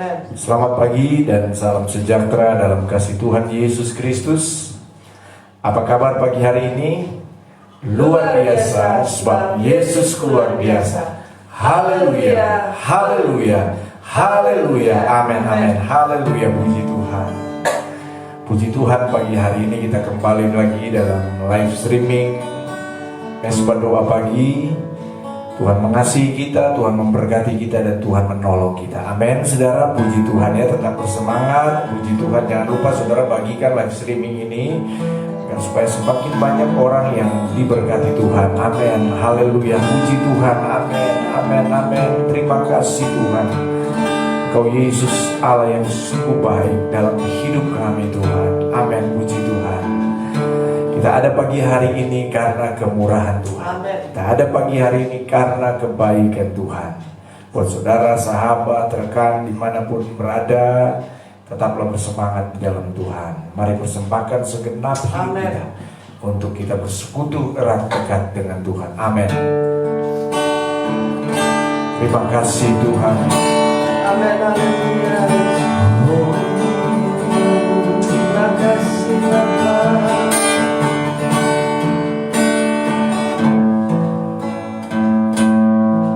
Amin. Selamat pagi dan salam sejahtera dalam kasih Tuhan Yesus Kristus. Apa kabar pagi hari ini? Luar biasa, sebab Yesus luar biasa. Haleluya, haleluya, haleluya, amin, amin, haleluya, puji Tuhan. Puji Tuhan, pagi hari ini kita kembali lagi dalam live streaming Mesbah Doa Pagi. Tuhan mengasihi kita, Tuhan memberkati kita, dan Tuhan menolong kita. Amin, saudara. Puji Tuhan ya, tetap bersemangat. Puji Tuhan, jangan lupa saudara bagikan live streaming ini supaya semakin banyak orang yang diberkati Tuhan. Amin, haleluya, puji Tuhan. Amin, amin, amin. Terima kasih Tuhan. Engkau Yesus Allah yang sungguh baik dalam hidup kami Tuhan. Amin, puji Tuhan. Kita ada pagi hari ini karena kemurahan Tuhan. Kita ada pagi hari ini karena kebaikan Tuhan. Buat saudara, sahabat, rekan dimanapun berada, tetaplah bersemangat di dalam Tuhan. Mari persembahkan segenap hidup kita untuk kita bersekutu erat dekat dengan Tuhan. Amin. Terima kasih Tuhan. Amin, haleluya. Terima kasih Bapa.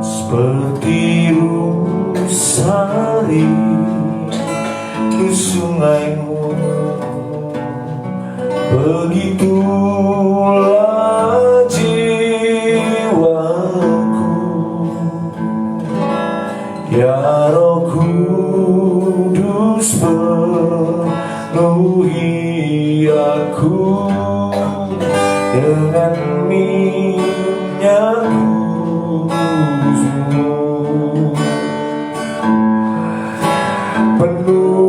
Seperti rusari di sungaimu, begitulah jiwaku, ya Roh Kudus penuhi aku dengan minyak penuhiku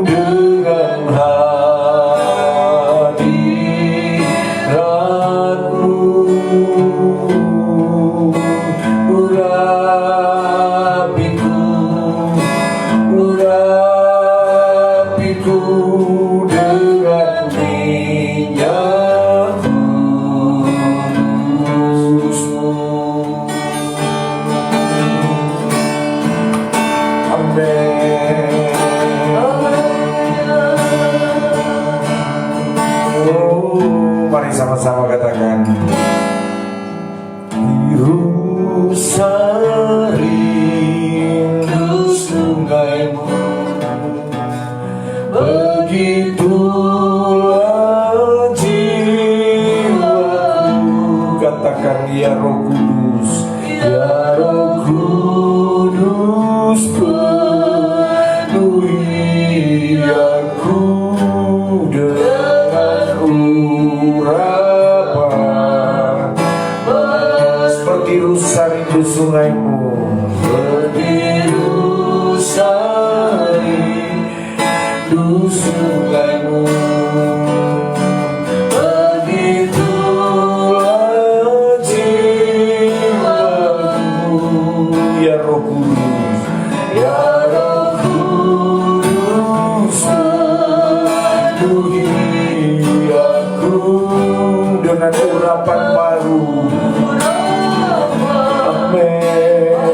dengan hadiratmu, urapiku dengan minyak kudus-Mu. Mari sama-sama katakan, biru rindu sungaimu, begitulah jiwaku. Katakan, ya Roh Kudus, ya Roh Kudus penuhi aku dengan urapan seperti rusa rindu sungaimu, seperti rusa rindu sungaimu, begitulah jiwaku, ya Roh Kudus, ya Roh Kudus penuhi aku dengan urapan baru. Amin.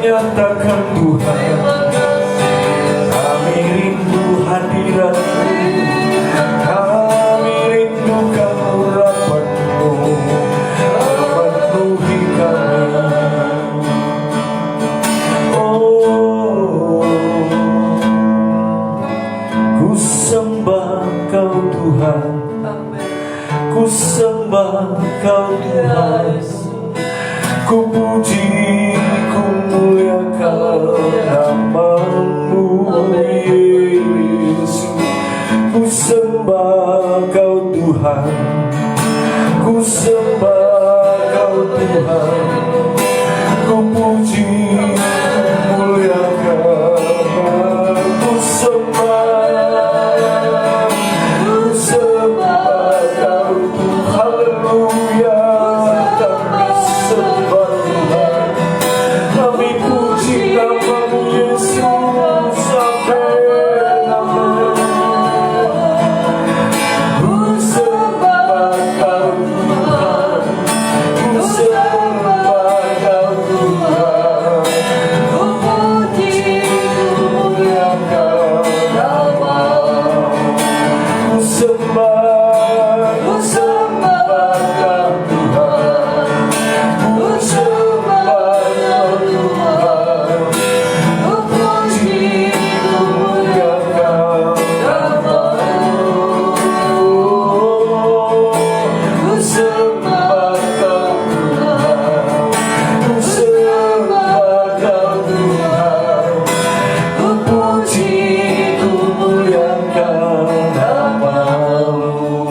nyatakan Tuhan, kami rindu hadirat-Mu, kami rindukan urapan-Mu, penuhi kami. Oh, ku sembah Kau Tuhan, ku sembah Kau Tuhan, ku puji, ku muliakan nama-Mu Yesus. Ku sembah Kau Tuhan, ku sembah Kau Tuhan, ku puji, ku muliakan. Ku sembah Kau Tuhan, haleluya. Kami sembah Tuhan, kami puji nama-Mu Yesus, amin, amin. Ku sembah Kau Tuhan, ku sembah Kau Tuhan, ku puji, ku muliakan nama-Mu. Ku sembah Kau Tuhan, ku sembah Kau Tuhan, ku puji, ku muliakan nama-Mu. Ku sembah Kau Tuhan, ku sembah Kau Tuhan, ku puji, ku muliakan nama-Mu.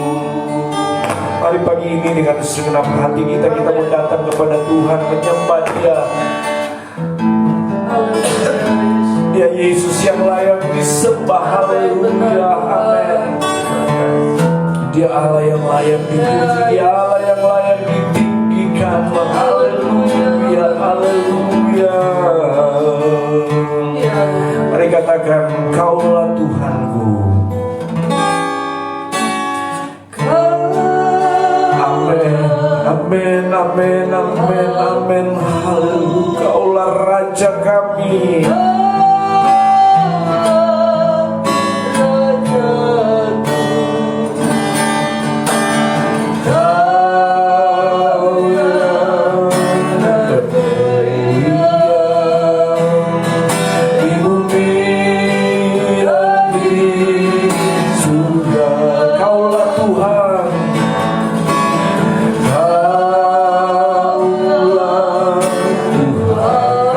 Mari pagi ini dengan segenap hati kita mau datang kepada Tuhan, menyembah Dia. Dia Yesus yang layak disembah, haleluya, amin. Dia Allah yang layak dipuji, Dia Allah yang layak ditinggikan, haleluya, haleluya. Mari katakan, Kaulah Tuhanku. Amin, amin, amin, amin, haleluya. Kaulah Raja kami. Di bumi dan di surga, Kaulah Tuhan.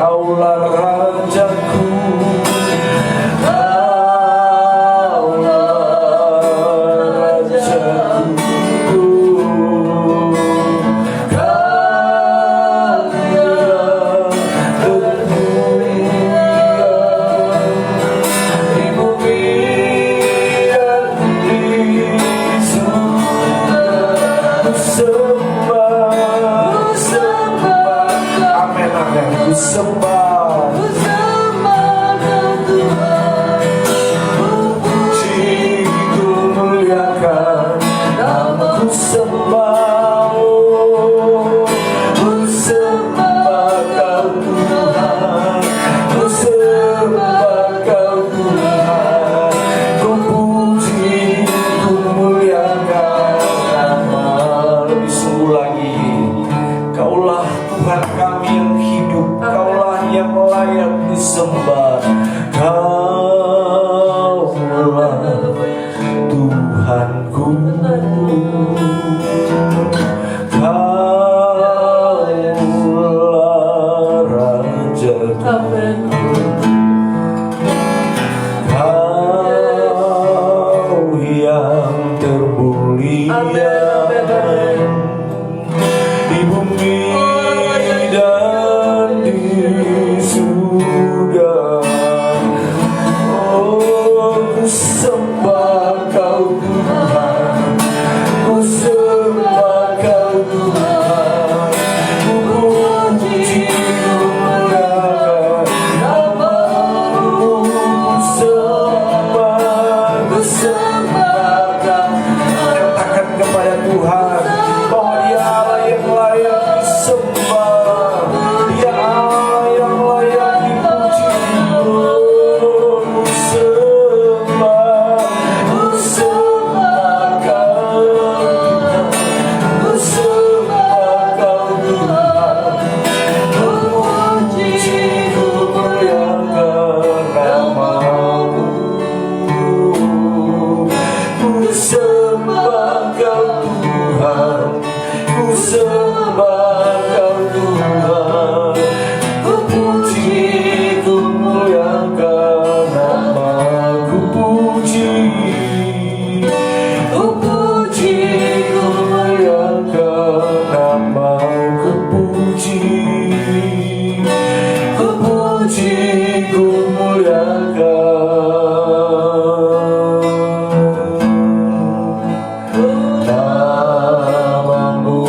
Kaulah Rajaku, Kaulah Rajaku, Kau yang termulia di bumi dan di surga. Ku sembah, amin, amin. Ku sembah, ku puji, ku muliakan nama-Mu. Ku sembah, oh, ku sembah Kau Tuhan, ku sembah Kau Tuhan, ku puji, ku muliakan nama-Mu. Lebih sungguh lagi, Kaulah Tuhan kami yang hidup, Kaulah yang layak disembah. Kaulah Tuhanku, Kaulah Rajaku, Kau yang termulia di bumi dan di surga. sembah Kau Tuhan, ku puji, ku muliakan nama-Ku puji, ku puji, ku muliakan nama-Ku puji, ku puji, ku muliakan namamu.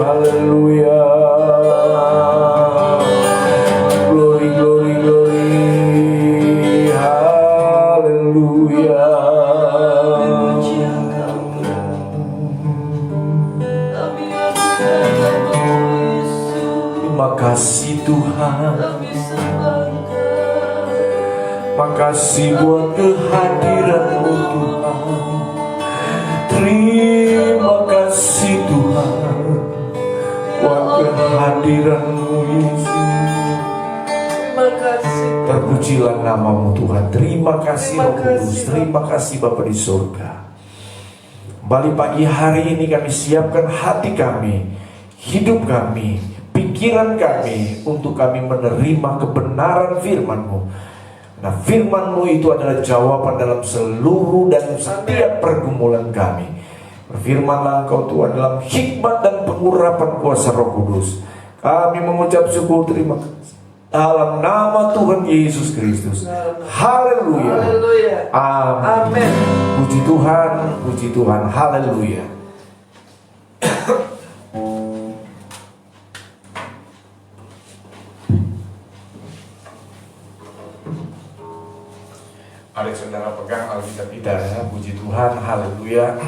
Haleluya. Glory, glory, glory. Haleluya. Terima kasih Tuhan. Makasih buat kehadiran-Mu Tuhan. Terima kasih Tuhan buat kehadiran-Mu Yesus. Terima kasih. Terpujilah nama-Mu Tuhan. Terima kasih Roh Kudus. Terima kasih Bapa di surga. Kembali pagi hari ini kami siapkan hati kami, hidup kami, pikiran kami untuk kami menerima kebenaran firman-Mu. Nah, firman-Mu itu adalah jawaban dalam seluruh dan setiap pergumulan kami. Berfirmanlah Engkau Tuhan dalam hikmat dan pengurapan kuasa Roh Kudus. Kami mengucap syukur terima kasih dalam nama Tuhan Yesus Kristus. Haleluya. Haleluya. Amin. Amin. Puji Tuhan, puji Tuhan. Haleluya. Mari saudara pegang Alkitab kita ya. Puji Tuhan, haleluya.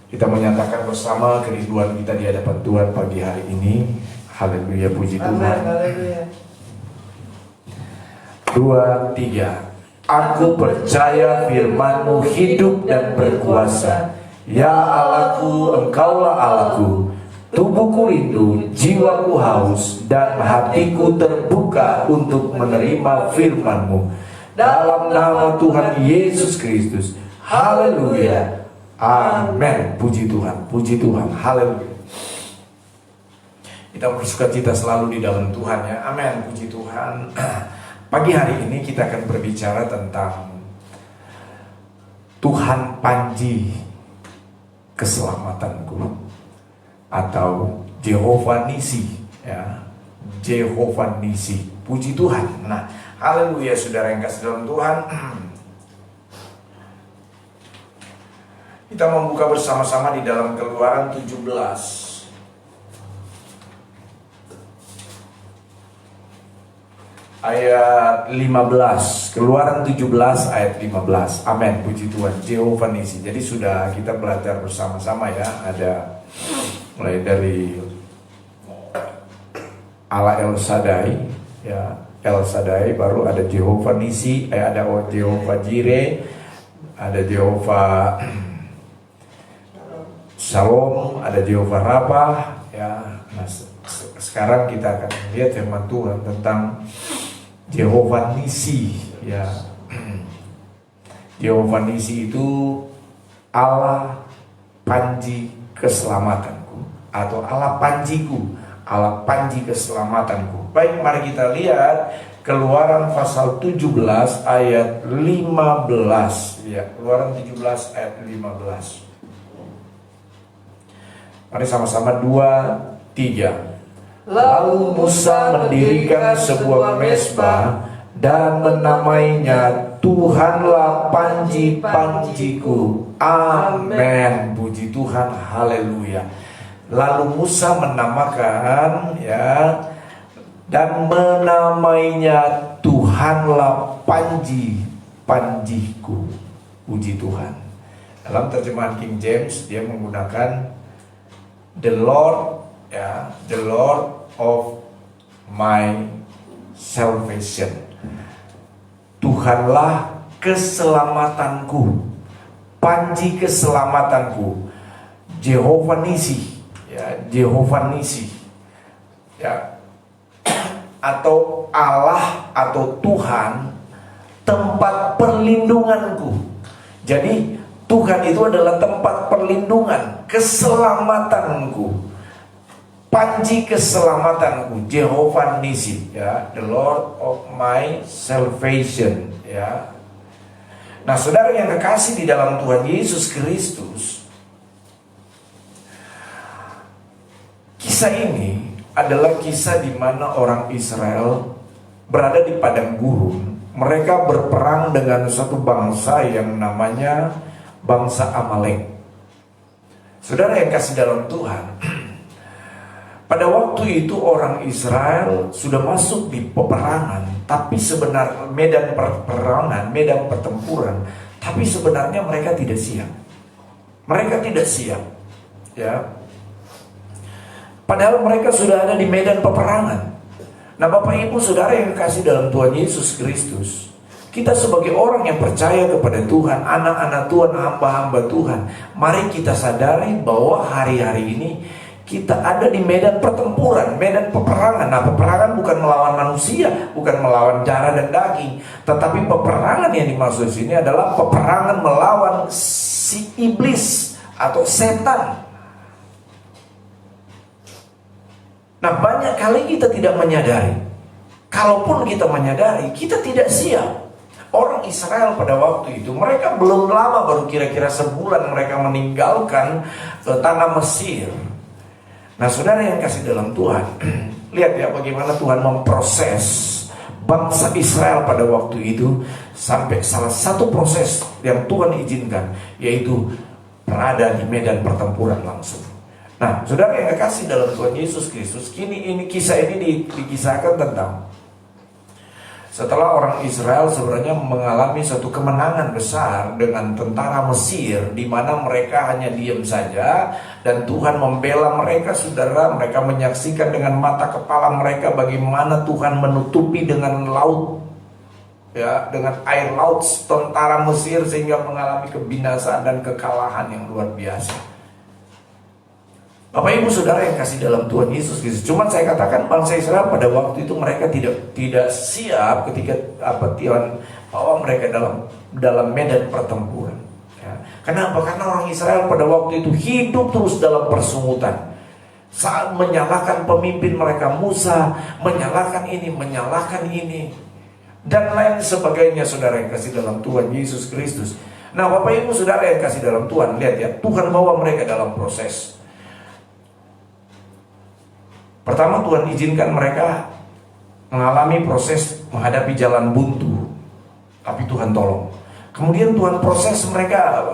Kita menyatakan bersama kerinduan kita di hadapan Tuhan pagi hari ini. Haleluya, puji Amin. Tuhan. Haleluya. 2, 3. Aku percaya firman-Mu hidup dan berkuasa. Ya Allahku, Engkaulah Allahku. Tubuhku rindu, jiwaku haus, dan hatiku terbuka untuk menerima firman-Mu. Dalam nama Tuhan Yesus Kristus. Haleluya. Amin. Puji Tuhan, puji Tuhan. Haleluya. Kita bersukacita selalu di dalam Tuhan ya. Amin. Puji Tuhan. Pagi hari ini kita akan berbicara tentang Tuhan panji keselamatanku, atau Jehovah Nisi ya. Jehovah Nisi. Puji Tuhan. Nah, haleluya saudara yang kasih dalam Tuhan. Kita membuka bersama-sama di dalam Keluaran 17. Ayat 15. Keluaran 17 ayat 15. Amin. Puji Tuhan. Jehovah Nisi. Jadi sudah kita belajar bersama-sama ya. Ada mulai dari Allah El Shaddai ya, El Shaddai, baru ada Jehovah Nisi, ada Jehovah Jireh, ada Jehovah Shalom, ada Jehovah Rapha ya. Nah, sekarang kita akan lihat firman Tuhan tentang Jehovah Nisi ya. Jehovah Nisi itu Allah panji keselamatanku, atau Allah panjiku, Allah panji keselamatanku. Baik, mari kita lihat Keluaran pasal 17 ayat 15 ya. Keluaran 17 ayat 15. Mari sama-sama 2, 3. Lalu Musa mendirikan sebuah mezbah dan menamainya Tuhanlah panji-panjiku. Amin. Puji Tuhan. Haleluya. Lalu Musa menamakan ya, dan menamainya Tuhanlah panji-panjiku. Puji Tuhan. Dalam terjemahan King James dia menggunakan the Lord ya, the Lord of my salvation. Tuhanlah keselamatanku, panji keselamatanku. Jehovah Nisi ya, Jehovah Nisi ya, atau Allah atau Tuhan tempat perlindunganku. Jadi Tuhan itu adalah tempat perlindungan, keselamatanku, panji keselamatanku, Jehovah Nissi, ya, the Lord of my salvation, ya. Nah, saudara yang kekasih di dalam Tuhan Yesus Kristus, kisah ini adalah kisah di mana orang Israel berada di padang gurun. Mereka berperang dengan satu bangsa yang namanya bangsa Amalek. Saudara yang kasih dalam Tuhan, pada waktu itu orang Israel sudah masuk di peperangan, tapi sebenarnya medan peperangan, medan pertempuran, tapi sebenarnya mereka tidak siap. Mereka tidak siap, ya. Padahal mereka sudah ada di medan peperangan. Nah, Bapak Ibu Saudara yang kasih dalam Tuhan Yesus Kristus, kita sebagai orang yang percaya kepada Tuhan, anak-anak Tuhan, hamba-hamba Tuhan, mari kita sadari bahwa hari-hari ini kita ada di medan pertempuran, medan peperangan. Nah, peperangan bukan melawan manusia, bukan melawan darah dan daging, tetapi peperangan yang dimaksud sini adalah peperangan melawan si iblis atau setan. Nah, banyak kali kita tidak menyadari. Kalaupun kita menyadari, kita tidak siap. Orang Israel pada waktu itu, mereka belum lama, baru kira-kira sebulan mereka meninggalkan tanah Mesir. Nah, saudara yang kasih dalam Tuhan, lihat ya bagaimana Tuhan memproses bangsa Israel pada waktu itu. Sampai salah satu proses yang Tuhan izinkan, yaitu berada di medan pertempuran langsung. Nah, saudara yang kekasih dalam Tuhan Yesus Kristus, kisah ini dikisahkan tentang setelah orang Israel sebenarnya mengalami suatu kemenangan besar dengan tentara Mesir, di mana mereka hanya diam saja dan Tuhan membela mereka. Saudara, mereka menyaksikan dengan mata kepala mereka bagaimana Tuhan menutupi dengan laut, ya, dengan air laut tentara Mesir, sehingga mengalami kebinasaan dan kekalahan yang luar biasa. Bapak Ibu Saudara yang kasih dalam Tuhan Yesus Kristus, cuman saya katakan bangsa Israel pada waktu itu mereka tidak siap ketika Tuhan bawa mereka dalam medan pertempuran. Ya. Kenapa? Karena orang Israel pada waktu itu hidup terus dalam persungutan. Saat menyalahkan pemimpin mereka Musa, menyalahkan ini, dan lain sebagainya. Saudara yang kasih dalam Tuhan Yesus Kristus. Nah, Bapak Ibu Saudara yang kasih dalam Tuhan, lihat ya, Tuhan bawa mereka dalam proses. Pertama, Tuhan izinkan mereka mengalami proses menghadapi jalan buntu, tapi Tuhan tolong. Kemudian Tuhan proses mereka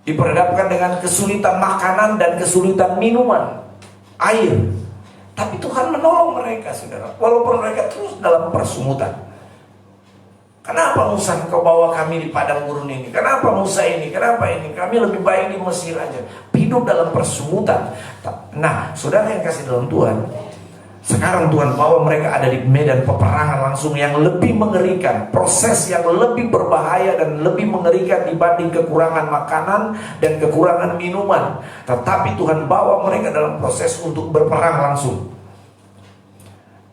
diperhadapkan dengan kesulitan makanan dan kesulitan minuman, air, tapi Tuhan menolong mereka, saudara, walaupun mereka terus dalam persungutan. Kenapa Musa engkau bawa kami di padang gurun ini? Kenapa Musa ini? Kenapa ini? Kami lebih baik di Mesir aja. Hidup dalam persungutan. Nah, saudara yang kasih dalam Tuhan, sekarang Tuhan bawa mereka ada di medan peperangan langsung yang lebih mengerikan, proses yang lebih berbahaya dan lebih mengerikan dibanding kekurangan makanan dan kekurangan minuman. Tetapi Tuhan bawa mereka dalam proses untuk berperang langsung.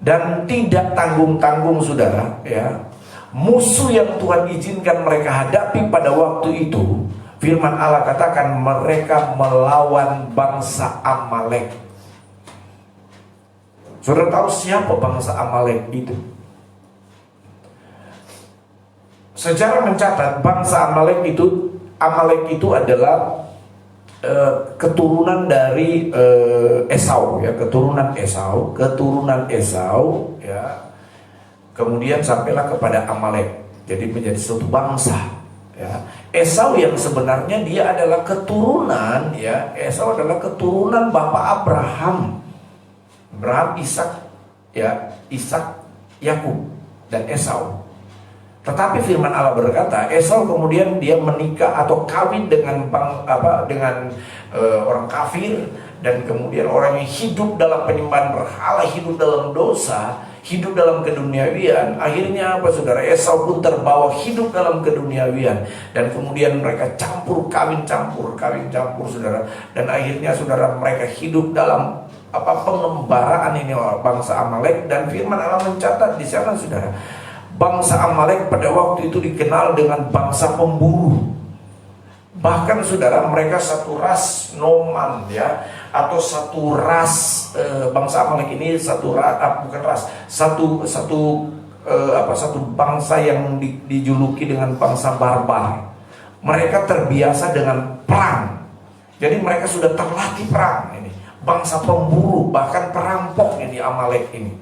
Dan tidak tanggung-tanggung, saudara, ya. Musuh yang Tuhan izinkan mereka hadapi pada waktu itu, firman Allah katakan mereka melawan bangsa Amalek. Saudara tahu siapa bangsa Amalek itu? Sejarah mencatat bangsa Amalek itu adalah keturunan dari Esau, ya, keturunan Esau, ya. Kemudian sampailah kepada Amalek, jadi menjadi suatu bangsa, ya. Esau yang sebenarnya dia adalah keturunan, ya, Esau adalah keturunan bapak Abraham, Ishak, ya, Yakub dan Esau. Tetapi firman Allah berkata, Esau kemudian dia menikah atau kawin dengan orang kafir, dan kemudian orang yang hidup dalam penyembahan berhala, hidup dalam dosa, hidup dalam keduniawian. Akhirnya apa, saudara? Esau pun terbawa hidup dalam keduniawian, dan kemudian mereka kawin campur, saudara. Dan akhirnya, saudara, mereka hidup dalam pengembaraan ini bangsa Amalek. Dan firman Allah mencatat di sana, saudara, bangsa Amalek pada waktu itu dikenal dengan bangsa pemburu. Bahkan saudara, mereka satu ras noman ya, atau satu ras bangsa Amalek ini satu bangsa yang dijuluki dengan bangsa barbar. Mereka terbiasa dengan perang. Jadi mereka sudah terlatih perang ini. Bangsa pemburu, bahkan perampok ini Amalek ini.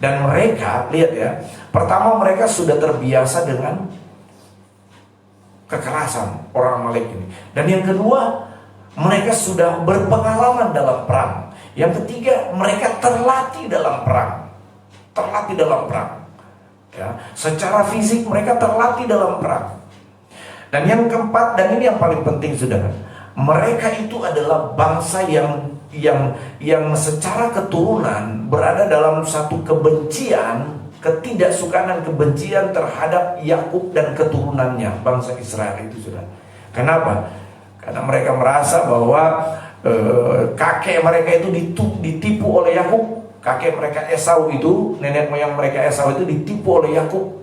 Dan mereka, lihat ya, pertama mereka sudah terbiasa dengan kekerasan orang Amalek ini. Dan yang kedua, mereka sudah berpengalaman dalam perang. Yang ketiga, mereka terlatih dalam perang. Terlatih dalam perang. Ya, secara fisik mereka terlatih dalam perang. Dan yang keempat, dan ini yang paling penting saudara, mereka itu adalah bangsa yang secara keturunan berada dalam satu kebencian, ketidaksukaan dan kebencian terhadap Yakub dan keturunannya, bangsa Israel itu sudah. Kenapa? Karena mereka merasa bahwa kakek mereka itu ditipu oleh Yakub. Kakek mereka Esau itu, nenek moyang mereka Esau itu ditipu oleh Yakub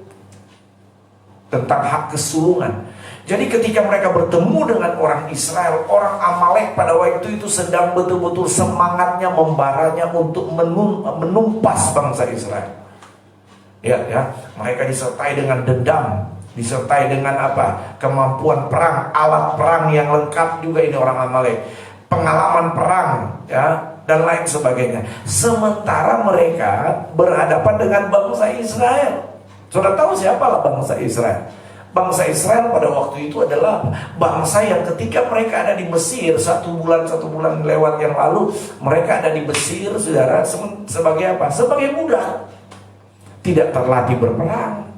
tentang hak kesulungan. Jadi ketika mereka bertemu dengan orang Israel, orang Amalek pada waktu itu sedang betul-betul semangatnya, membaranya untuk menumpas bangsa Israel. Ya, mereka disertai dengan dendam, disertai dengan kemampuan perang, alat perang yang lengkap juga ini orang Amalek, pengalaman perang, ya, dan lain sebagainya. Sementara mereka berhadapan dengan bangsa Israel. Sudah tahu siapalah bangsa Israel? Bangsa Israel pada waktu itu adalah bangsa yang ketika mereka ada di Mesir, satu bulan lewat yang lalu, mereka ada di Mesir, saudara, sebagai apa? Sebagai budak. Tidak terlatih berperang,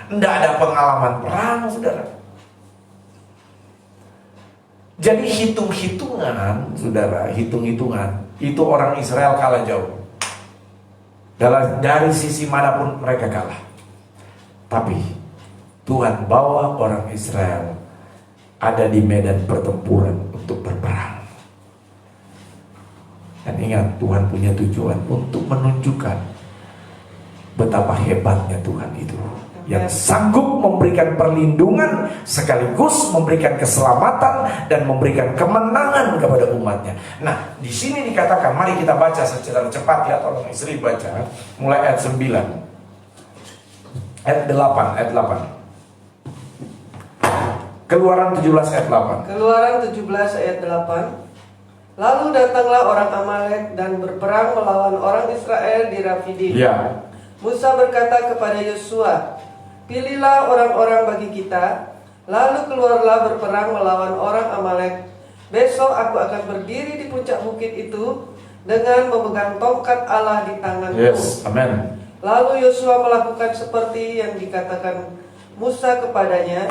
tidak ada pengalaman perang, saudara. Jadi hitung-hitungan, saudara, hitung-hitungan itu orang Israel kalah jauh. Dari sisi manapun mereka kalah. Tapi Tuhan bawa orang Israel ada di medan pertempuran untuk berperang. Dan ingat, Tuhan punya tujuan untuk menunjukkan betapa hebatnya Tuhan itu, yang sanggup memberikan perlindungan sekaligus memberikan keselamatan dan memberikan kemenangan kepada umatnya. Nah, di sini dikatakan, mari kita baca secara cepat ya, tolong istri baca mulai ayat 9. Ayat 8. Keluaran 17 ayat 8. Keluaran 17 ayat 8. Lalu datanglah orang Amalek dan berperang melawan orang Israel di Rafidim. Ya. Musa berkata kepada Yosua, pilihlah orang-orang bagi kita, lalu keluarlah berperang melawan orang Amalek. Besok aku akan berdiri di puncak bukit itu dengan memegang tongkat Allah di tanganku. Yes, amen. Lalu Yosua melakukan seperti yang dikatakan Musa kepadanya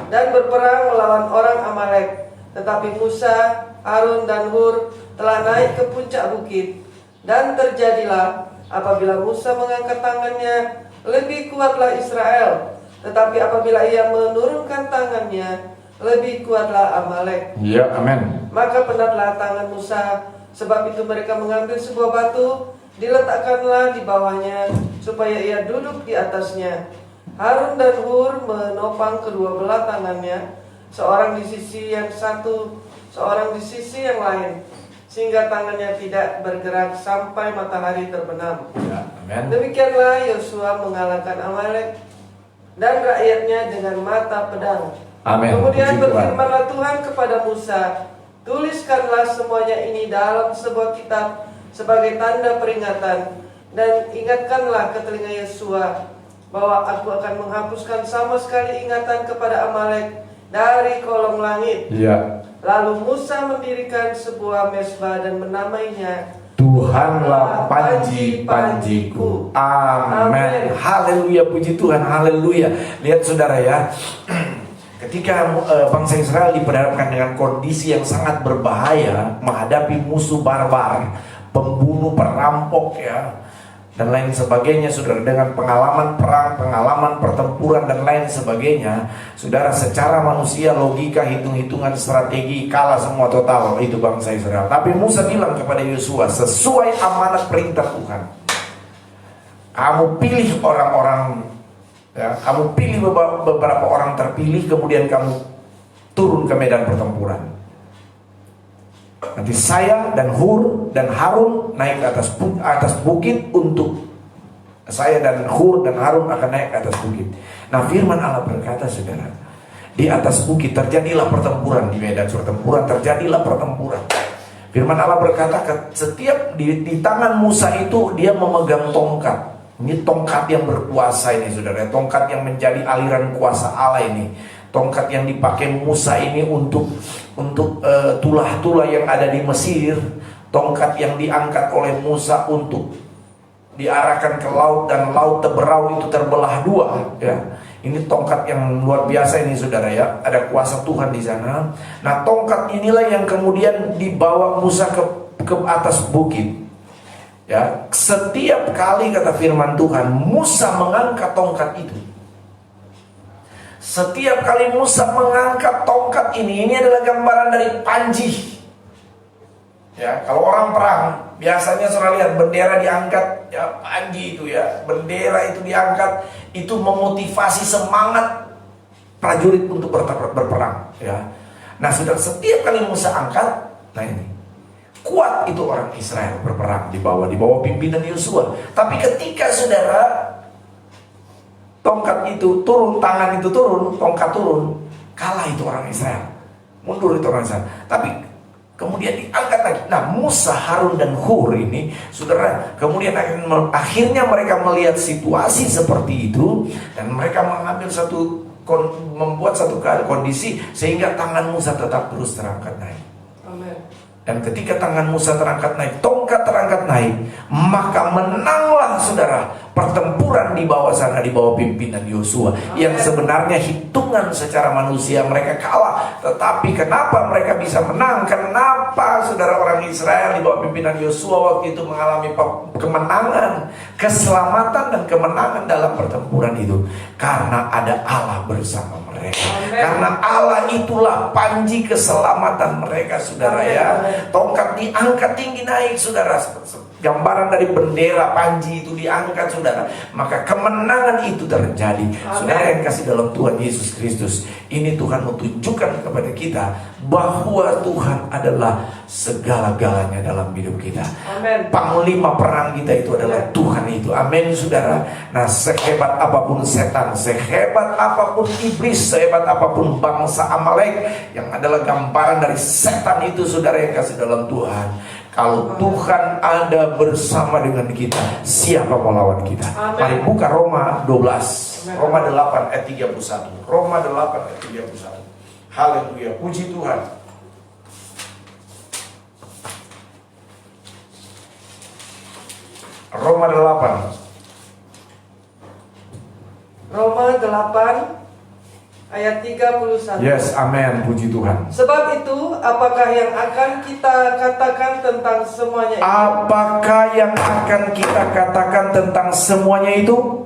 dan berperang melawan orang Amalek. Tetapi Musa, Harun dan Hur telah naik ke puncak bukit. Dan terjadilah apabila Musa mengangkat tangannya, lebih kuatlah Israel. Tetapi apabila ia menurunkan tangannya, lebih kuatlah Amalek. Ya, amin. Maka penatlah tangan Musa. Sebab itu mereka mengambil sebuah batu, diletakkanlah di bawahnya, supaya ia duduk di atasnya. Harun dan Hur menopang kedua belah tangannya, seorang di sisi yang satu, seorang di sisi yang lain, sehingga tangannya tidak bergerak sampai matahari terbenam. Ya, amen. Demikianlah Yosua mengalahkan Amalek dan rakyatnya dengan mata pedang. Amin. Kemudian berfirmanlah Tuhan kepada Musa, tuliskanlah semuanya ini dalam sebuah kitab sebagai tanda peringatan, dan ingatkanlah ke telinga Yosua bahwa aku akan menghapuskan sama sekali ingatan kepada Amalek dari kolong langit. Ya. Lalu Musa mendirikan sebuah mezbah dan menamainya Tuhanlah panji-panjiku. Amin. Haleluya, puji Tuhan, haleluya. Lihat saudara ya, ketika bangsa Israel diperhadapkan dengan kondisi yang sangat berbahaya, menghadapi musuh barbar, pembunuh, perampok ya, dan lain sebagainya, saudara, dengan pengalaman perang, pengalaman pertempuran dan lain sebagainya, saudara, secara manusia, logika, hitung-hitungan, strategi, kalah semua total itu bangsa Israel. Tapi Musa bilang kepada Yosua, sesuai amanat perintah Tuhan, kamu pilih orang-orang, ya, kamu pilih beberapa orang terpilih, kemudian kamu turun ke medan pertempuran. Nanti saya dan Hur dan Harun naik ke atas bukit untuk saya dan Hur dan Harun akan naik ke atas bukit. Nah, firman Allah berkata, saudara, di atas bukit terjadilah pertempuran, di medan pertempuran terjadilah pertempuran. Firman Allah berkata, setiap di tangan Musa itu dia memegang tongkat. Ini tongkat yang berkuasa ini, saudara, tongkat yang menjadi aliran kuasa Allah ini. Tongkat yang dipakai Musa ini untuk tulah-tulah yang ada di Mesir. Tongkat yang diangkat oleh Musa untuk diarahkan ke laut, dan laut Teberau itu terbelah dua, ya. Ini tongkat yang luar biasa ini, saudara, ya. Ada kuasa Tuhan di sana. Nah, tongkat inilah yang kemudian dibawa Musa ke atas bukit. Ya, setiap kali, kata firman Tuhan, Musa mengangkat tongkat itu. Setiap kali Musa mengangkat tongkat ini adalah gambaran dari panji. Ya, kalau orang perang biasanya saya lihat bendera diangkat, ya, panji itu, ya, bendera itu diangkat, itu memotivasi semangat prajurit untuk berperang, ya. Nah, sudah setiap kali Musa angkat, nah ini kuat itu orang Israel berperang di bawah pimpinan Yosua. Tapi ketika, saudara, tongkat itu turun, tangan itu turun, tongkat turun, kalah itu orang Israel, mundur itu orang Israel. Tapi kemudian diangkat lagi. Nah, Musa, Harun dan Hur ini, saudara, kemudian akhirnya mereka melihat situasi seperti itu, dan mereka membuat satu kondisi sehingga tangan Musa tetap terus terangkat naik. Amen. Dan ketika tangan Musa terangkat naik, tongkat terangkat naik, maka menanglah, saudara, pertempuran di bawah sana, di bawah pimpinan Yosua. Yang sebenarnya hitungan secara manusia mereka kalah, tetapi kenapa mereka bisa menang? Kenapa, saudara, orang Israel di bawah pimpinan Yosua waktu itu mengalami kemenangan, keselamatan dan kemenangan dalam pertempuran itu? Karena ada Allah bersama mereka. Karena Allah itulah panji keselamatan mereka, saudara, ya. Tongkat diangkat tinggi naik, saudara, gambaran dari bendera panji itu diangkat, saudara, maka kemenangan itu terjadi. Saudara yang kasih dalam Tuhan Yesus Kristus, ini Tuhan menunjukkan kepada kita bahwa Tuhan adalah segala-galanya dalam hidup kita. Amen. Panglima perang kita itu adalah Tuhan itu. Amin, saudara. Nah, sehebat apapun setan, sehebat apapun iblis, sehebat apapun bangsa Amalek yang adalah gambaran dari setan itu, saudara yang kasih dalam Tuhan, kalau Tuhan ada bersama dengan kita, siapa mau lawan kita? Amen. Mari buka Roma 12. Amen. Roma 8 ayat 31. Roma 8 ayat 31. Haleluya, puji Tuhan. Roma 8. Roma 8 ayat 31. Yes, amin, puji Tuhan. Sebab itu, apakah yang akan kita katakan tentang semuanya itu? Apakah yang akan kita katakan tentang semuanya itu?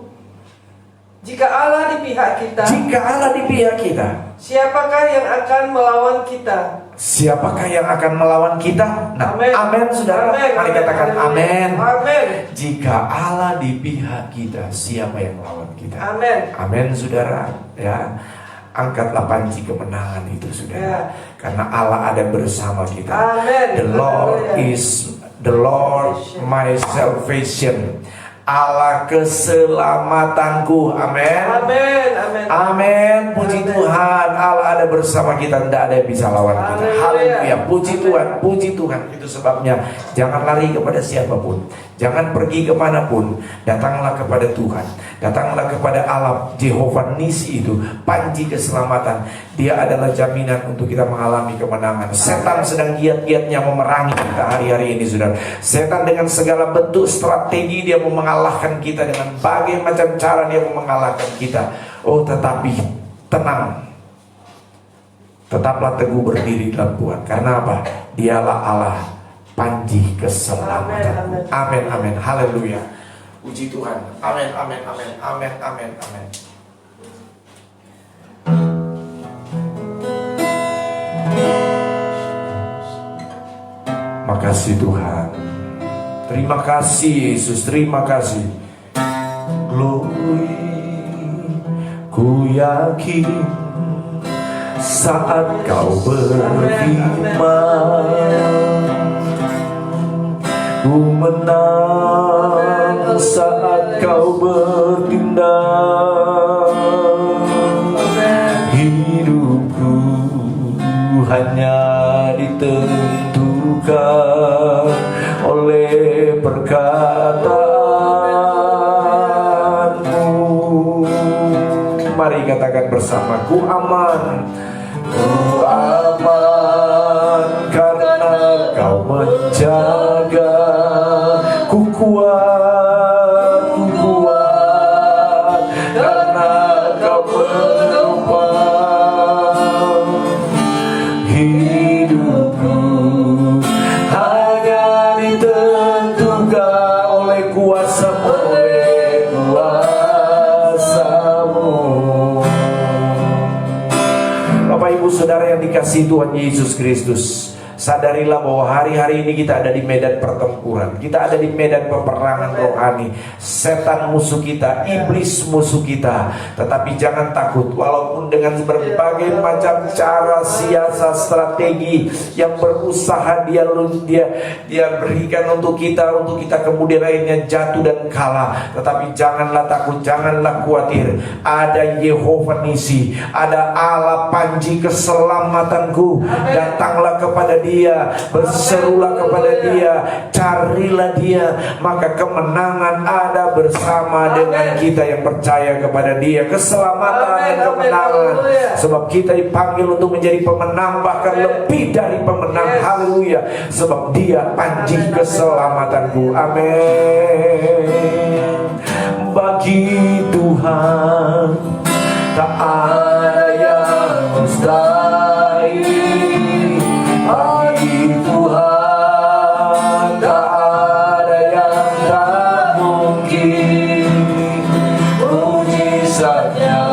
Jika Allah di pihak kita, Jika Allah di pihak kita, siapakah yang akan melawan kita? siapakah yang akan melawan kita? Nah, Amin. amin, saudara. Amin. Mari katakan amin. Amin. Jika Allah di pihak kita, siapa yang melawan kita? Amin. Amin, saudara. Ya, angkatlah panji kemenangan itu, saudara. Karena Allah ada bersama kita. Amin. The Lord Haleluya. is the Lord my salvation. Allah keselamatanku. Amin. Amin. Amin. Amin. Puji Tuhan, Allah ada bersama kita, tidak ada yang bisa lawan kita. Haleluya. Puji Tuhan, puji Tuhan. Itu sebabnya jangan lari kepada siapapun, jangan pergi kemanapun. Datanglah kepada Tuhan, datanglah kepada Allah Jehovah Nisi itu, panji keselamatan. Dia adalah jaminan untuk kita mengalami kemenangan. Setan sedang giat-giatnya memerangi kita hari-hari ini, saudara. Setan dengan segala bentuk strategi dia mau mengalahkan kita, dengan berbagai macam cara dia mau mengalahkan kita. Oh, tetapi tenang, tetaplah teguh berdiri dalam Tuhan. Karena apa? Dialah Allah panji keselamatan. Amin. Amin, amin. Haleluya. Puji Tuhan. Amin, amin, amin, amin, amin, amin. Makasih Tuhan. Terima kasih Yesus, terima kasih. Glory, ku yakin saat kau berfirman, ku menang saat kau bertindak. Hidupku hanya ditentukan oleh perkataanmu. Mari katakan bersama, ku aman. Ku aman karena kau menjaga. Ku kuat karena kau menopang hidupku. Hanya ditentukan oleh kuasa-Mu, Bapak Ibu Saudara yang dikasihi Tuhan Yesus Kristus, sadarilah bahwa hari-hari ini kita ada di medan pertempuran. Kita ada di medan peperangan rohani. Setan musuh kita, iblis musuh kita. Tetapi jangan takut, walaupun dengan berbagai macam cara, siasat, strategi yang berusaha dia berikan untuk kita kemudian akhirnya jatuh dan kalah. Tetapi janganlah takut, janganlah khawatir. Ada Yehova Nisi, ada Allah Panji keselamatanku. Datanglah kepada Dia, berserulah kepada Dia, carilah Dia, maka kemenangan ada bersama dengan kita yang percaya kepada Dia. Keselamatan dan kemenangan, sebab kita dipanggil untuk menjadi pemenang, bahkan lebih dari pemenang. Haleluya, sebab Dia Panji keselamatanku. Amin. Bagi Tuhan tak ada yang mustahil. Bagi Tuhan tak ada yang tak mungkin. Mujizatnya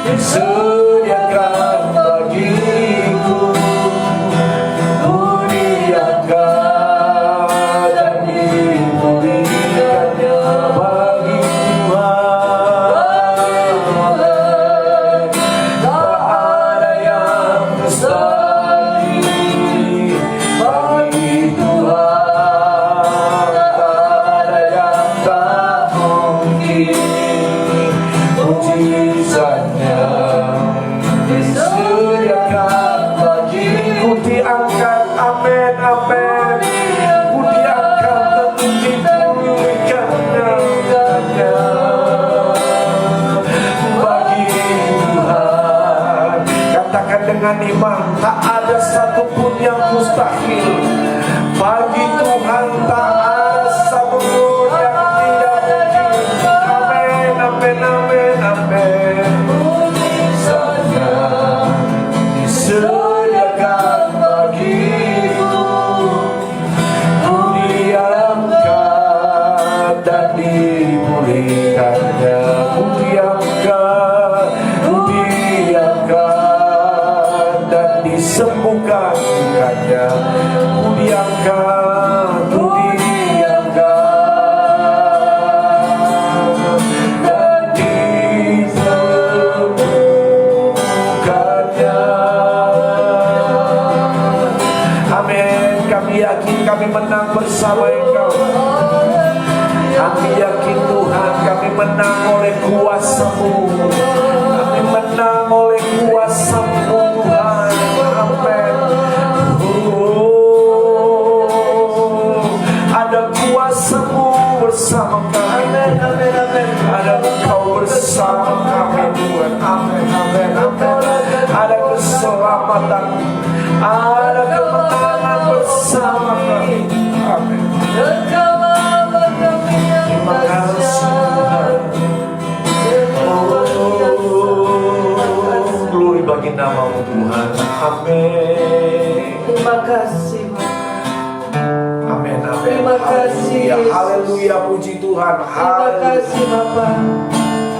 disediakan bagiku, muliakan dan dimuliakannya. Bagi Tuhan tak ada yang mustahil. Bagi Tuhan tak ada yang tak mungkin. Mujizatnya disediakan bagiku. Diangkat, amin, amin. Ku diangkat dan dipulihkannya. Bagi Tuhan, katakan dengan iman, tak ada satupun yang mustahil. Bagi Tuhan tak ada satupun yang tidak mungkin. Amin, amin, amin, amin. Mujizatnya disediakan bagiku, ku diangkat dan dipulihkannya. Ku diangkat dan disembuhkan lukanya. Ku diangkat dan disembuhkannya. Amin. Kami yakin kami menang bersama Engkau. Kami yakin Tuhan, kami menang oleh kuasa-Mu. Kami menang oleh kuasa-Mu Tuhan. Amin. Ada kuasa-Mu bersama kami. Amin, amin, amin. Ada Engkau bersama kami Tuhan. Amin, amin, amin. Ada keselamatan, ada kemenangan bersama kami. Amin. Terima kasih Tuhan. Glory bagi nama-Mu Tuhan. Amin. Terima kasih. Amin, amin. Terima kasih Yesus. haleluya, puji Tuhan, Terima haleluya. kasih Bapa.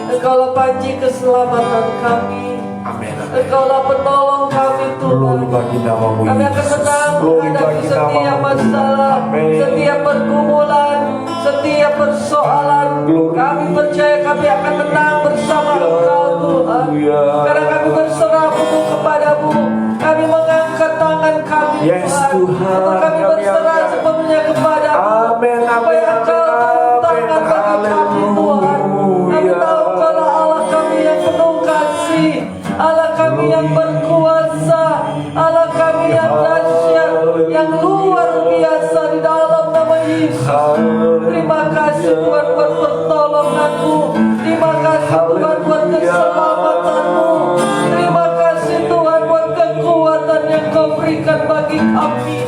Engkaulah panji keselamatan kami. Amin, amin. Engkaulah penolong kami Glory Tuhan. bagi namamu Kami akan Yesus. menang Glory menghadapi bagi setiap namamu. masalah, Amin. setiap pergumulan, setiap persoalan. Glory. Kami percaya kami akan menang bersama Engkau Tuhan. Haleluya. Karena kami berserah penuh kepadamu. Kami mengangkat tangan kami Yes, Tuhan. Untuk kami Kami berserah angkat. sepenuhnya kepadamu. Amin, amin, Supaya Engkau turun tangan bagi kami Tuhan. Kami tahu Engkaulah Allah kami yang penuh kasih, Allah kami yang berkuasa, Allah kami yang dahsyat, yang luar biasa di dalam nama Yesus. Terima kasih Tuhan buat pertolonganmu. Terima kasih Tuhan buat keselamatanmu. Terima kasih Tuhan buat kekuatan yang Kau berikan bagi kami.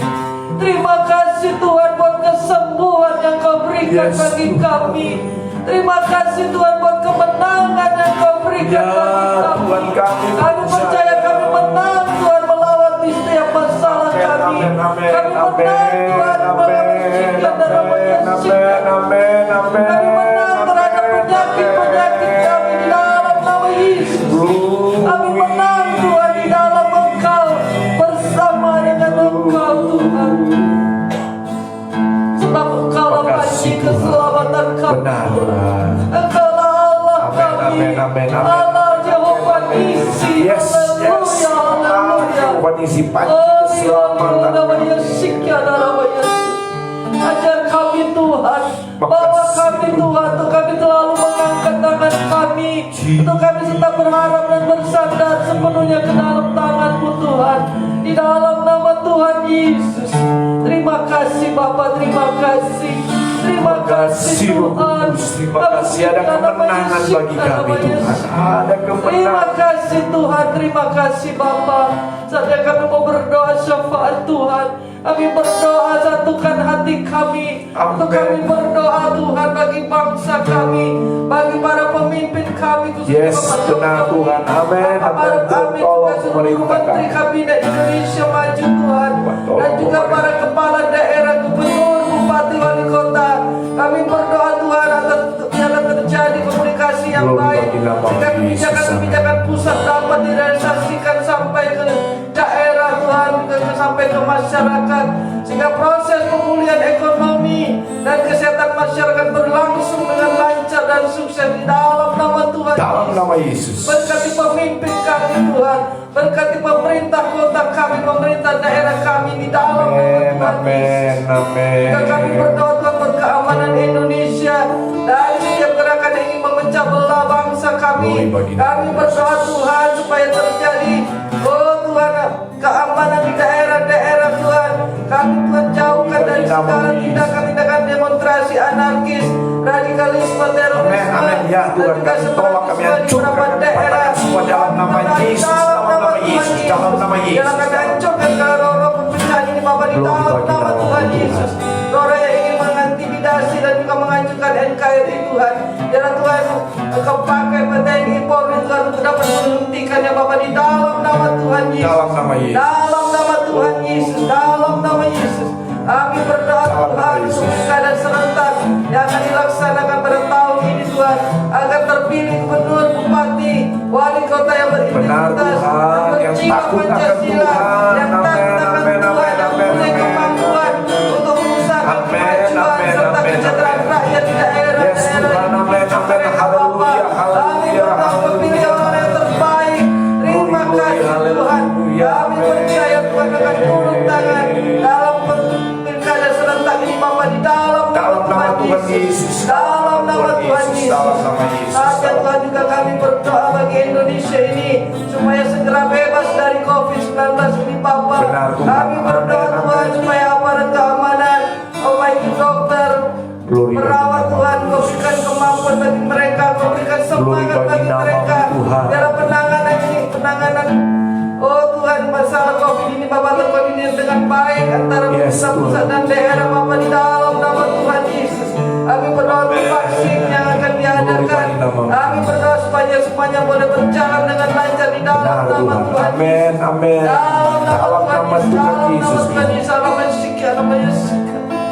Terima kasih Tuhan buat kesembuhan yang Kau berikan Yes, bagi Tuhan. kami. Terima kasih Tuhan buat kemenangan yang Kau berikan Ya, bagi Tuhan, kami Kami percaya kami menang Tuhan melawan di setiap masalah Amin, kami. amin, amin, Kami menang amin, Tuhan melawan musibah dan amin, musibah. amin, amin, Kami menang terhadap penyakit-penyakit kami di dalam nama Yesus. Kami menang Tuhan di dalam Engkau, bersama dengan Engkau Tuhan. Sebab Engkaulah panji keselamatan kami. Benar, Tuhan. Engkaulah Allah Amin, kami. amin, amin, amin. Allah Jehovah Nisi. Yes, yes. Haleluya, haleluya. Tuhan isi panji Oh, keselamatan. namanya Sikya namanya. Ajar kami Tuhan, bawa kami Tuhan, untuk kami selalu mengangkat tangan kami, untuk kami tetap berharap dan bersandar sepenuhnya ke dalam tangan-Mu Tuhan, di dalam nama Tuhan Yesus. Terima kasih Bapa, terima kasih. Terima kasih Tuhan. Terima kasih ada kemenangan bagi kami Tuhan. Ada Terima kemenangan. kasih Tuhan, terima kasih Bapa. Saatnya kami mau berdoa syafaat Tuhan. Kami berdoa satukan hati kami. Untuk kami berdoa Tuhan bagi bangsa kami, bagi para pemimpin kami, khususnya Yes, Bapak benar Jokowi, Tuhan. Amin, Bapak Maruf amin. Amin, Tolong juga seluruh pemerintah menteri kami. kabinet Indonesia Maju Tuhan, Tolong dan juga pemerintah. para kepala daerah, gubernur, bupati, wali kota. Kami berdoa Tuhan agar biarlah terjadi komunikasi yang Glory baik, bagi nama sehingga Yesus. kebijakan-kebijakan pusat dapat direalisasikan sampai ke daerah Tuhan, juga sampai ke masyarakat, sehingga proses pemulihan ekonomi dan kesehatan masyarakat berlangsung dengan lancar dan sukses di dalam nama Tuhan Dalam Yesus. nama Yesus. Berkati pemimpin kami Tuhan, berkati pemerintah kota kami, pemerintah daerah kami di dalam nama Amin, Tuhan amin, Yesus. amin. Jika kami berdoa Tuhan buat keamanan Indonesia dari setiap gerakan yang ingin memecah belah bangsa kami. Glory bagi Kami berdoa Tuhan supaya terjadi, oh Tuhan, keamanan di daerah-daerah Tuhan. Kami Tuhan jauhkan dari segala tindakan-tindakan demonstrasi anarkis, radikalisme, terorisme, Amin, amin. Ya Tuhan, dan juga kami tolak, kami separatisme di hancurkan, beberapa kami daerah. patahkan semua dalam nama Yesus, dalam nama Yesus, dalam nama Yesus. Jangan kami hancurkan roh-roh perpecahan ini Bapa di Glory dalam bagi nama nama Tuhan Tuhan. Yesus. Roh yang ingin mengintimidasi dan juga menghancurkan NKRI Tuhan. Biarlah Tuhan Engkau pakai TNI Polri Tuhan untuk dapat menghentikannya Bapa di dalam nama Tuhan Yesus. Dalam nama Yesus. Dalam nama Tuhan Yesus. Dalam nama Yesus. Kami berdoa Dalam nama Tuhan Yesus. untuk pilkada serentak yang akan dilaksanakan pada tahun ini Tuhan, agar terpilih gubernur, bupati, wali kota yang Benar berintegritas, Tuhan, yang berjiwa takut akan Pancasila, Tuhan. yang Amin, takut akan amin, Tuhan, amin, yang amin, mempunyai amin. kemampuan untuk mengusahakan Amin, kemajuan amin, serta amin, kesejahteraan amin. rakyat di daerah-daerah Yes, Tuhan, ini. amin, amin. Haleluya, Kami haleluya, berdoa memilih orang yang terbaik. Terima Glory, kasih haleluya, Tuhan. Kami amin. percaya Tuhan akan turun tangan dalam pilkada serentak ini Bapa di dalam nama Tuhan Yesus. Dalam nama Tuhan Yesus. Dalam nama Yesus. Saatnya Tuhan juga kami berdoa bagi Indonesia ini supaya segera bebas dari COVID-19 ini Bapa. Benar, Tuhan. Kami berdoa Amin, Tuhan amin. supaya aparat keamanan, Almighty dokter, Glory bagi perawat nama Tuhan, Kau berikan kemampuan bagi mereka, Kau berikan semangat bagi bagi nama mereka. Tuhan. Dalam penanganan ini, oh Tuhan, masalah COVID ini Bapak terkoordinir dengan baik antara Yes, pusat Tuhan. dan daerah Bapak di dalam nama Tuhan Yesus. Kami berdoa untuk vaksin yang akan diadakan. bagi nama. Kami berdoa supaya semuanya boleh berjalan dengan lancar di dalam Benar nama Tuhan. Tuhan Amin, Yesus. amin. Dalam nama Dalam Tuhan nama Yesus. Tuhan Dalam nama Yesus. Tuhan Yesus. Nama Yesus. Nama Yesus.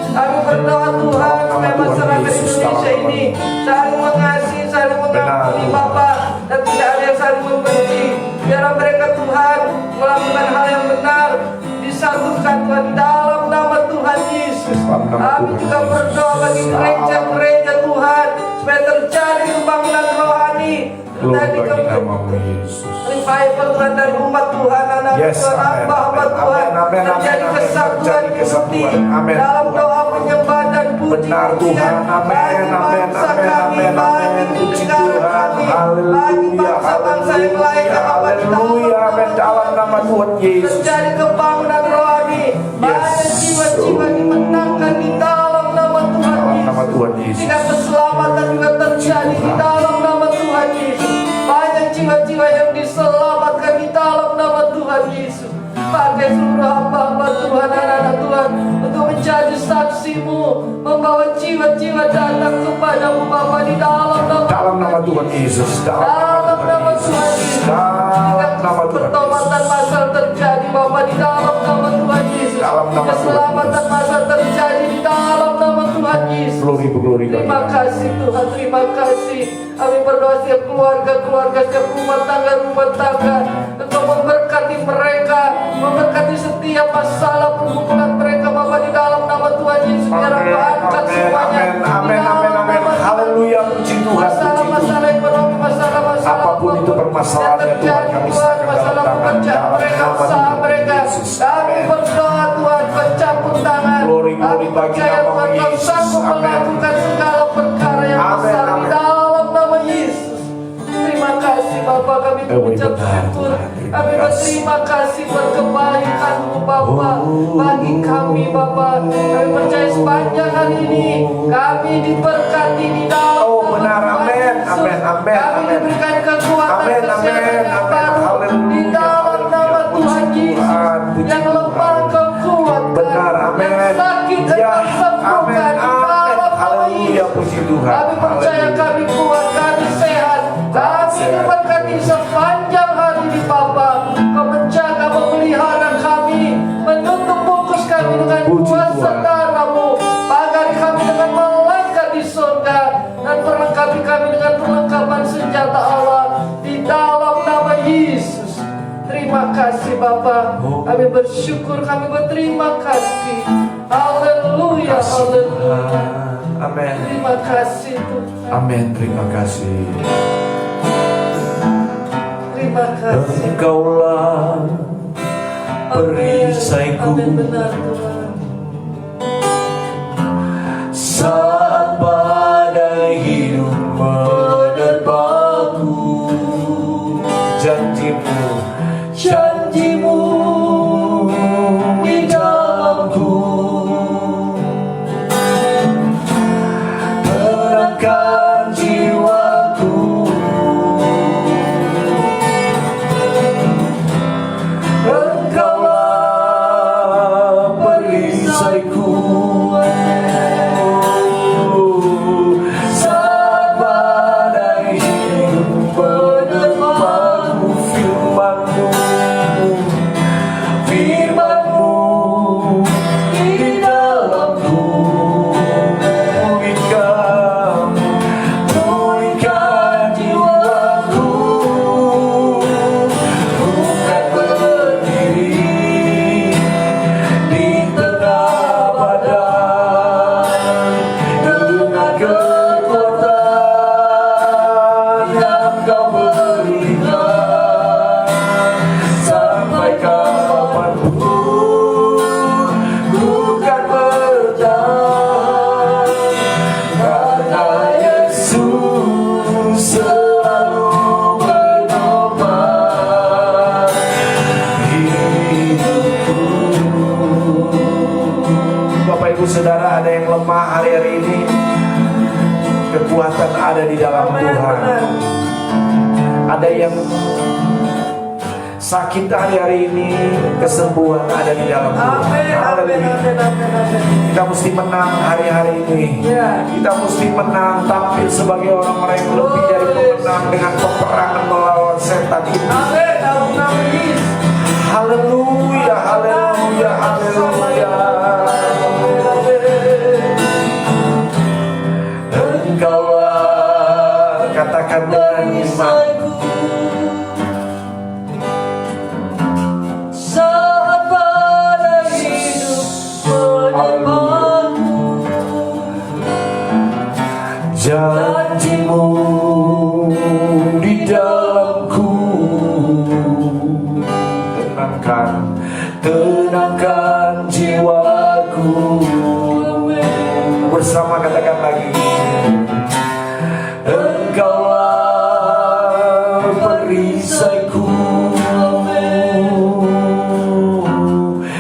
Kami berdoa Tuhan supaya masyarakat Indonesia ini saling mengasihi, saling mengampuni Bapa, dan tidak ada yang saling membenci. Biarlah mereka Tuhan melakukan hal yang benar, disatukan Tuhan dalam nama Tuhan Yesus. Kami juga berdoa bagi gereja-gereja Tuhan supaya terjadi pembangunan rohani. Tadi revival Tuhan dari umat Tuhan, anak Tuhan, hamba Tuhan, terjadi kesatuan unity dalam doa penyembahan dan puji Tuhan, amin, bangsa kami, bagi negara kami, bagi bangsa-bangsa yang lain, haleluya, amin, dalam nama Tuhan Yesus. Terjadi kebangunan rohani, banyak jiwa-jiwa dimenangkan di dalam nama Tuhan Yesus. Tidak keselamatan juga terjadi di dalam nama Tuhan Yesus. Banyak jiwa-jiwa yang diselamatkan di dalam nama Tuhan Yesus. Pakai seluruh hamba-hamba Tuhan, anak-anak Tuhan, untuk menjadi saksimu, membawa jiwa-jiwa datang kepadamu Bapa di dalam nama Tuhan Yesus. Dalam nama Tuhan Yesus. Pertobatan masal terjadi Bapa di dalam nama Tuhan Yesus. Keselamatan masal terjadi di dalam nama Tuhan Yesus. Terima kasih Tuhan, terima kasih. Kami berdoa setiap keluarga, setiap rumah tangga, untuk memberkati mereka, memberkati setiap masalah pergumulan mereka Bapa di dalam nama Tuhan Yesus. Biar Engkau angkat semuanya. Amin. Haleluya, puji Tuhan. Masalah ekonomi, masalah apapun itu permasalahannya Tuhan, kami serahkan masalah dalam tangan mereka, usaha mereka. Kami berdoa Tuhan, bercampur tangan. Glory Kami bagi percaya nama Tuhan, Kau Yesus. sanggup melakukan segala perkara yang besar di dalam nama Yesus. Terima kasih Bapa, kami mengucap syukur. Kami berterima kasih buat kebaikan-Mu Bapa bagi kami Bapa. Kami percaya sepanjang hari ini kami diberkati di dalam nama Tuhan Yesus. Kami diberikan kekuatan kesehatan yang baru di dalam nama Tuhan Yesus. Yang lemah Kau kuatkan, yang sakit Engkau sembuhkan di dalam nama Yesus. Kami percaya kami kuat, kami sehat. Kami diberkati sepanjang hari di Bapa. Kau menjaga, memelihara kami, menutup bungkus kami dengan kuasa darah-Mu, pagari kami dengan melangkah di surga, dan perlengkapi kami dengan perlengkapan senjata Allah di dalam nama Yesus. Terima kasih Bapa. Kami bersyukur, kami berterima kasih. Haleluya, haleluya. Amin. Terima kasih Tuhan. Amin, terima kasih. Terima kasih. Engkaulah perisaiku benar Tuhan. saat badai hidup menerpaku. Janjimu di dalamku, tenangkan jiwaku. Engkaulah perisaiku saat badai hidup menerpaku. Firman-Mu di dalamku, pulihkan jiwaku. Bukan berdiri di tengah badai dengan kekuatan yang Kau berikan. Sampai kapanpun ku kan bertahan, karena Yesus selalu menopang hidupku. Bapak Ibu Saudara, ada yang lemah hari-hari ini, kekuatan ada di dalam Tuhan. Ada yang sakit hari-hari ini, kesembuhan ada di dalam Tuhan. Kita mesti menang hari-hari ini. Kita mesti menang, tampil sebagai orang-orang yang lebih dari pemenang dengan peperangan melawan setan ini. Haleluya, haleluya, haleluya. dalamku. Tenangkan jiwaku. Bersama katakan lagi. Engkaulah perisaiku,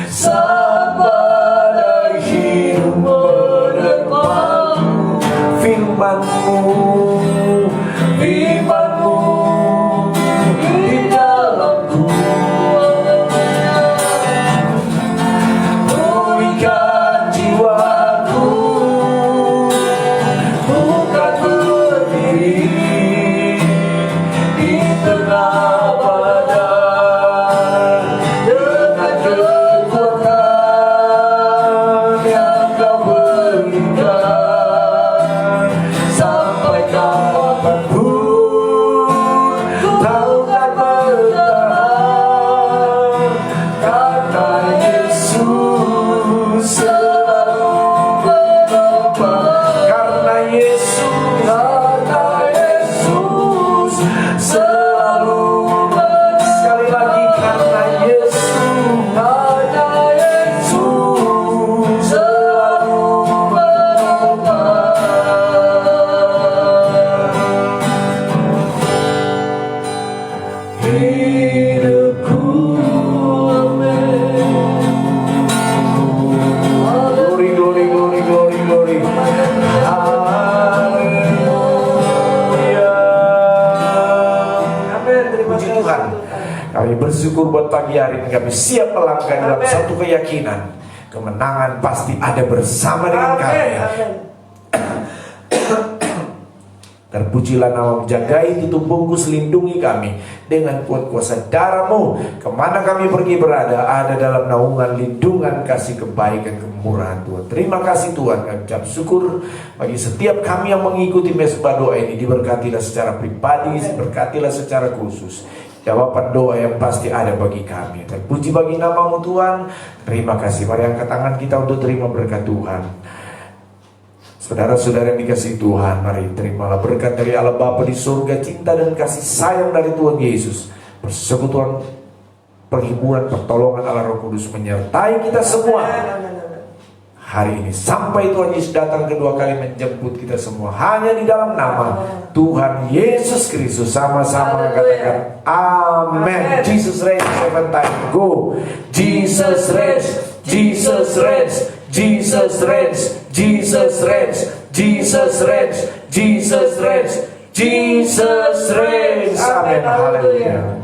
saat badai hidup menerpaku. Firman-Mu di dalamku. Pulihkan jiwaku, bukan berdiri di tengah badai dengan kekuatan yang Kau berikan. Sampai kapanpun Kau tak bertahan, karena Yesus selalu menopang. Karena Yesus selalu menopang. Sekali lagi, karena Yesus selalu menopang. Hidupku, glory, glory, glory, glory, glory. Haleluya. Amin. Terima Puji kasih Tuhan. Kami bersyukur buat pagi hari ini. Kami siap melangkah dalam Amin. satu keyakinan. Kemenangan pasti ada bersama dengan kami. Amin. Terpujilah nama, jagai, tutup bungkus, lindungi kami dengan kuat kuasa darah-Mu. Kemana kami pergi berada, ada dalam naungan, lindungan, kasih, kebaikan, kemurahan Tuhan. Terima kasih Tuhan. Kami ucap syukur bagi setiap kami yang mengikuti mesbah doa ini. Diberkatilah secara pribadi, diberkatilah secara khusus. Jawaban doa yang pasti ada bagi kami. Terpuji bagi nama-Mu Tuhan. Terima kasih. Mari angkat tangan kita untuk terima berkat Tuhan. Saudara-saudara yang dikasihi Tuhan, mari terimalah berkat dari Allah Bapa di surga, cinta dan kasih sayang dari Tuhan Yesus, persekutuan, perhiburan, pertolongan Allah Roh Kudus menyertai kita semua hari ini sampai Tuhan Yesus datang kedua kali menjemput kita semua, hanya di dalam nama Tuhan Yesus Kristus. Sama-sama katakan amin. Jesus reigns, 7 times. Go. Jesus reigns, Jesus reigns, Jesus reigns, Jesus reigns, Jesus reigns, Jesus reigns, Jesus reigns. Amin. Haleluya.